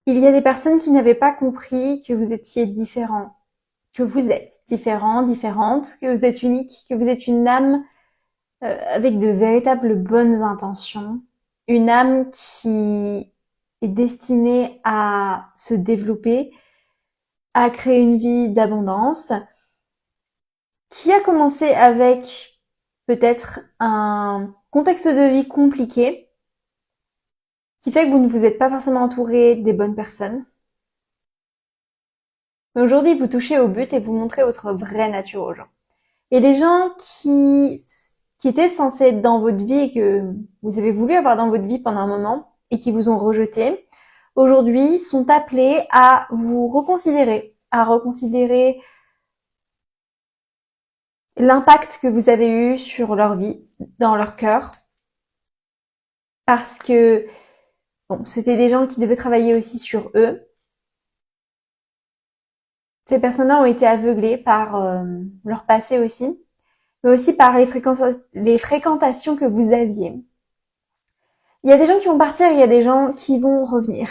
Il y a des personnes qui n'avaient pas compris que vous étiez différent, que vous êtes différent, différente, que vous êtes unique, que vous êtes une âme avec de véritables bonnes intentions, une âme qui est destinée à se développer, à créer une vie d'abondance, qui a commencé avec peut-être un contexte de vie compliqué, qui fait que vous ne vous êtes pas forcément entouré des bonnes personnes. Mais aujourd'hui, vous touchez au but et vous montrez votre vraie nature aux gens. Et les gens qui étaient censés être dans votre vie et que vous avez voulu avoir dans votre vie pendant un moment et qui vous ont rejeté, aujourd'hui sont appelés à vous reconsidérer, à reconsidérer l'impact que vous avez eu sur leur vie, dans leur cœur. Parce que, bon, c'était des gens qui devaient travailler aussi sur eux. Ces personnes-là ont été aveuglées par leur passé aussi, mais aussi par les fréquentations que vous aviez. Il y a des gens qui vont partir, il y a des gens qui vont revenir.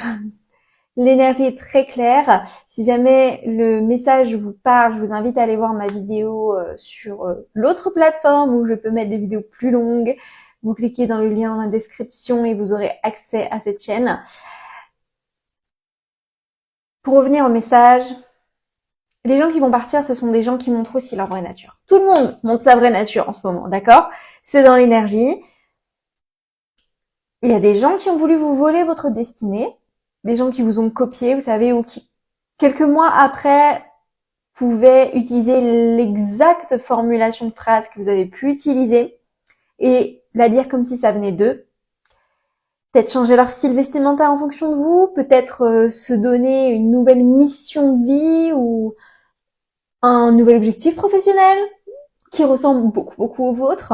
L'énergie est très claire. Si jamais le message vous parle, je vous invite à aller voir ma vidéo sur l'autre plateforme où je peux mettre des vidéos plus longues. Vous cliquez dans le lien dans la description et vous aurez accès à cette chaîne. Pour revenir au message, les gens qui vont partir, ce sont des gens qui montrent aussi leur vraie nature. Tout le monde montre sa vraie nature en ce moment, d'accord? C'est dans l'énergie. Il y a des gens qui ont voulu vous voler votre destinée, des gens qui vous ont copié, vous savez, ou qui, quelques mois après, pouvaient utiliser l'exacte formulation de phrase que vous avez pu utiliser et la dire comme si ça venait d'eux. Peut-être changer leur style vestimentaire en fonction de vous, peut-être se donner une nouvelle mission de vie ou un nouvel objectif professionnel qui ressemble beaucoup au vôtre.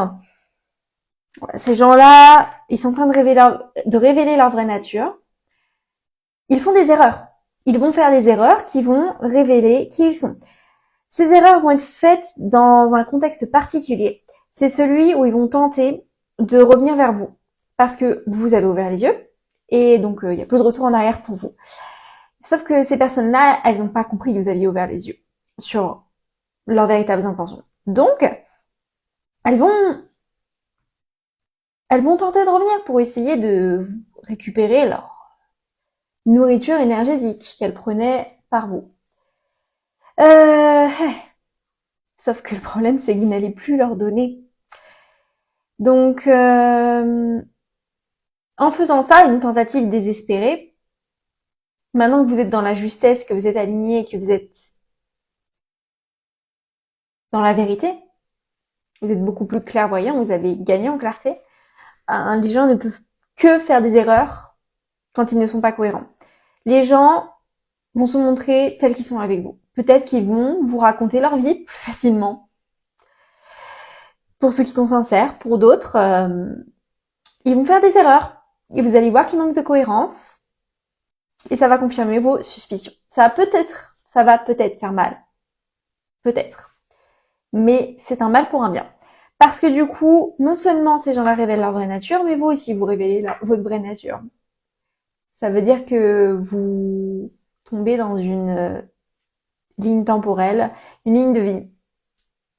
Ces gens-là, ils sont en train de révéler leur vraie nature. Ils font des erreurs. Ils vont faire des erreurs qui vont révéler qui ils sont. Ces erreurs vont être faites dans un contexte particulier. C'est celui où ils vont tenter de revenir vers vous. Parce que vous avez ouvert les yeux. Et donc, il y a plus de retour en arrière pour vous. Sauf que ces personnes-là, elles n'ont pas compris que vous aviez ouvert les yeux sur leurs véritables intentions. Donc, elles vont tenter de revenir pour essayer de récupérer leur nourriture énergétique qu'elles prenaient par vous. Sauf que le problème, c'est que vous n'allez plus leur donner. Donc, en faisant ça, une tentative désespérée, maintenant que vous êtes dans la justesse, que vous êtes aligné, que vous êtes dans la vérité, vous êtes beaucoup plus clairvoyant, vous avez gagné en clarté, les gens ne peuvent que faire des erreurs quand ils ne sont pas cohérents. Les gens vont se montrer tels qu'ils sont avec vous. Peut-être qu'ils vont vous raconter leur vie plus facilement. Pour ceux qui sont sincères, pour d'autres, ils vont faire des erreurs. Et vous allez voir qu'il manque de cohérence. Et ça va confirmer vos suspicions. Ça va peut-être faire mal. Peut-être. Mais c'est un mal pour un bien. Parce que du coup, non seulement ces gens-là révèlent leur vraie nature, mais vous aussi, vous révélez votre vraie nature. Ça veut dire que vous tombez dans une ligne temporelle, une ligne de vie,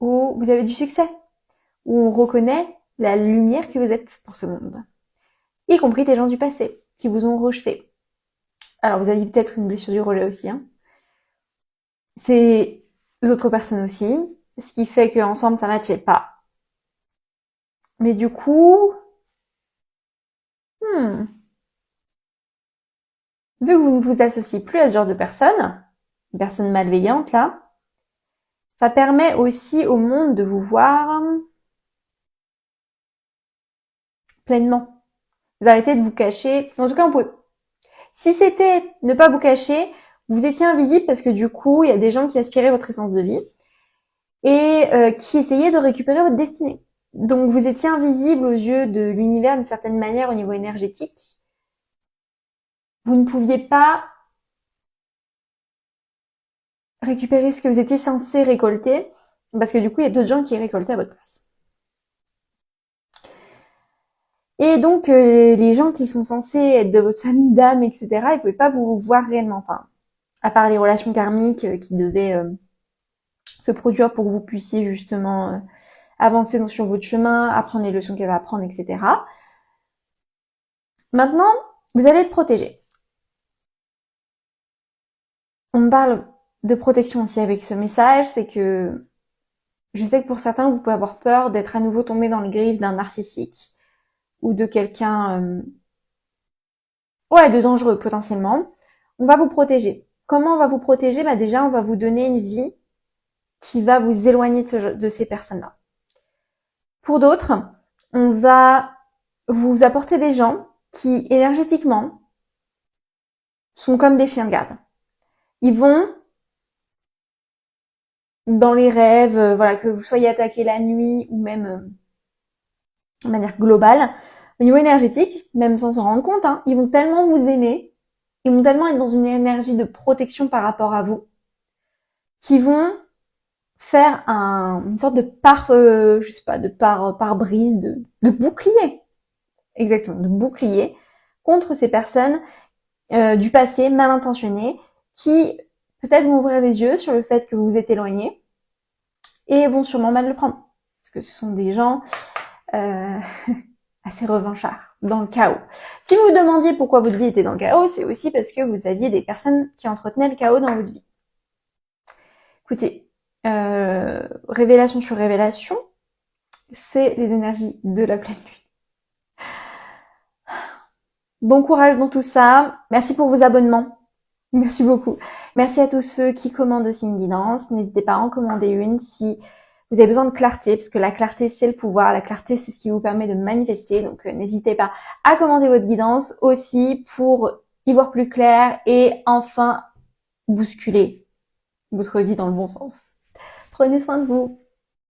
où vous avez du succès, où on reconnaît la lumière que vous êtes pour ce monde. Y compris des gens du passé, qui vous ont rejeté. Alors, vous avez peut-être une blessure du rejet aussi, hein. Ces autres personnes aussi, ce qui fait qu'ensemble, ça matchait pas. Mais du coup, vu que vous ne vous associez plus à ce genre de personnes, une personne malveillante là, ça permet aussi au monde de vous voir pleinement. Vous arrêtez de vous cacher. En tout cas, on peut. Si c'était ne pas vous cacher, vous étiez invisible parce que du coup, il y a des gens qui aspiraient votre essence de vie et qui essayaient de récupérer votre destinée. Donc, vous étiez invisible aux yeux de l'univers d'une certaine manière au niveau énergétique. Vous ne pouviez pas récupérer ce que vous étiez censé récolter parce que du coup, il y a d'autres gens qui récoltaient à votre place. Et donc, les gens qui sont censés être de votre famille d'âme, etc., ils pouvaient pas vous voir réellement. Enfin, à part les relations karmiques qui devaient se produire pour que vous puissiez justement avancer sur votre chemin, apprendre les leçons qu'elle va apprendre, etc. Maintenant, vous allez être protégé. On me parle de protection aussi avec ce message, c'est que je sais que pour certains, vous pouvez avoir peur d'être à nouveau tombé dans le griffe d'un narcissique ou de quelqu'un, de dangereux potentiellement. On va vous protéger. Comment on va vous protéger? Bah déjà, on va vous donner une vie qui va vous éloigner de ces personnes-là. Pour d'autres, on va vous apporter des gens qui, énergétiquement, sont comme des chiens de garde. Ils vont, dans les rêves, que vous soyez attaqué la nuit ou même de manière globale, au niveau énergétique, même sans s'en rendre compte, ils vont tellement vous aimer, ils vont tellement être dans une énergie de protection par rapport à vous, qu'ils vont faire une sorte de pare-brise, de bouclier. Exactement, de bouclier contre ces personnes du passé mal intentionnées qui peut-être vont ouvrir les yeux sur le fait que vous vous êtes éloigné et vont sûrement mal le prendre. Parce que ce sont des gens assez revanchards, dans le chaos. Si vous vous demandiez pourquoi votre vie était dans le chaos, c'est aussi parce que vous aviez des personnes qui entretenaient le chaos dans votre vie. Écoutez, révélation sur révélation, c'est les énergies de la pleine lune. Bon courage dans tout ça. Merci pour vos abonnements. Merci beaucoup. Merci à tous ceux qui commandent aussi une guidance. N'hésitez pas à en commander une si vous avez besoin de clarté, parce que la clarté, c'est le pouvoir. La clarté, c'est ce qui vous permet de manifester. Donc, n'hésitez pas à commander votre guidance aussi pour y voir plus clair et enfin bousculer votre vie dans le bon sens. Prenez soin de vous.